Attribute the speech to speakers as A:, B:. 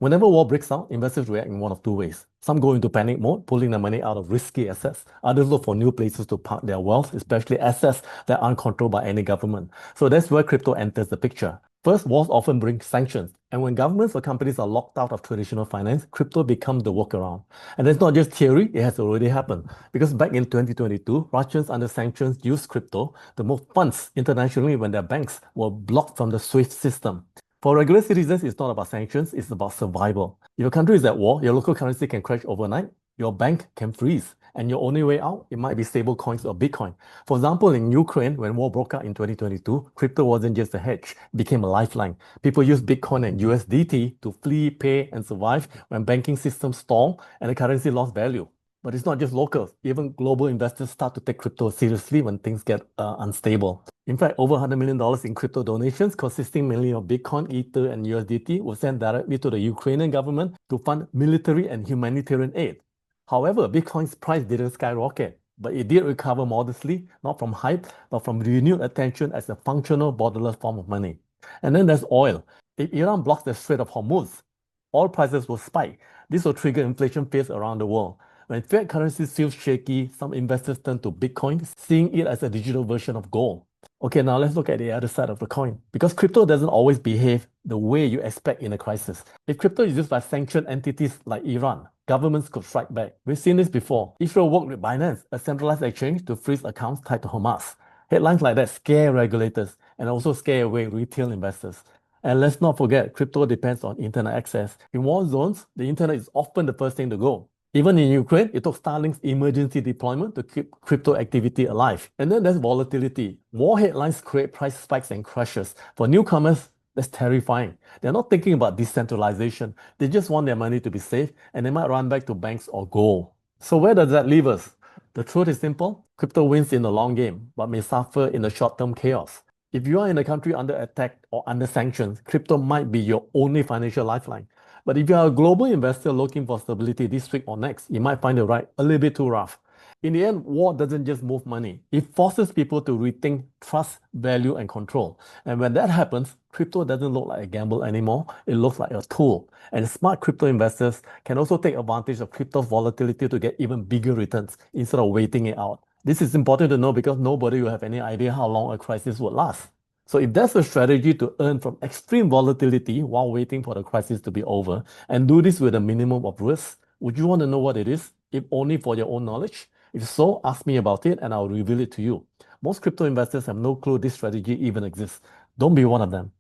A: Whenever war breaks out, investors react in one of two ways. Some go into panic mode, pulling their money out of risky assets. Others look for new places to park their wealth, especially assets that aren't controlled by any government. So that's where crypto enters the picture. First, wars often bring sanctions. And when governments or companies are locked out of traditional finance, crypto becomes the workaround. And that's not just theory, it has already happened. Because back in 2022, Russians under sanctions used crypto to move funds internationally when their banks were blocked from the SWIFT system. For regular citizens, it's not about sanctions, it's about survival. If your country is at war, your local currency can crash overnight, your bank can freeze, and your only way out, it might be stable coins or Bitcoin. For example, in Ukraine, when war broke out in 2022, crypto wasn't just a hedge, it became a lifeline. People used Bitcoin and USDT to flee, pay, and survive when banking systems stalled and the currency lost value. But it's not just locals. Even global investors start to take crypto seriously when things get unstable. In fact, over $100 million in crypto donations, consisting mainly of Bitcoin, Ether, and USDT, were sent directly to the Ukrainian government to fund military and humanitarian aid. However, Bitcoin's price didn't skyrocket, but it did recover modestly, not from hype, but from renewed attention as a functional, borderless form of money. And then there's oil. If Iran blocks the Strait of Hormuz, oil prices will spike. This will trigger inflation fears around the world. When fiat currencies feel shaky, some investors turn to Bitcoin, seeing it as a digital version of gold. Okay, now let's look at the other side of the coin. Because crypto doesn't always behave the way you expect in a crisis. If crypto is used by sanctioned entities like Iran, governments could strike back. We've seen this before. Israel worked with Binance, a centralized exchange, to freeze accounts tied to Hamas. Headlines like that scare regulators and also scare away retail investors. And let's not forget, crypto depends on internet access. In war zones, the internet is often the first thing to go. Even in Ukraine, it took Starlink's emergency deployment to keep crypto activity alive. And then there's volatility. War headlines create price spikes and crashes. For newcomers, that's terrifying. They're not thinking about decentralization. They just want their money to be safe, and they might run back to banks or gold. So where does that leave us? The truth is simple. Crypto wins in the long game, but may suffer in the short-term chaos. If you are in a country under attack or under sanctions, crypto might be your only financial lifeline. But if you are a global investor looking for stability this week or next, you might find the ride a little bit too rough. In the end, war doesn't just move money. It forces people to rethink trust, value, and control. And when that happens, crypto doesn't look like a gamble anymore. It looks like a tool. And smart crypto investors can also take advantage of crypto's volatility to get even bigger returns instead of waiting it out. This is important to know because nobody will have any idea how long a crisis would last. So if there's a strategy to earn from extreme volatility while waiting for the crisis to be over and do this with a minimum of risk, would you want to know what it is, if only for your own knowledge? If so, ask me about it and I'll reveal it to you. Most crypto investors have no clue this strategy even exists. Don't be one of them.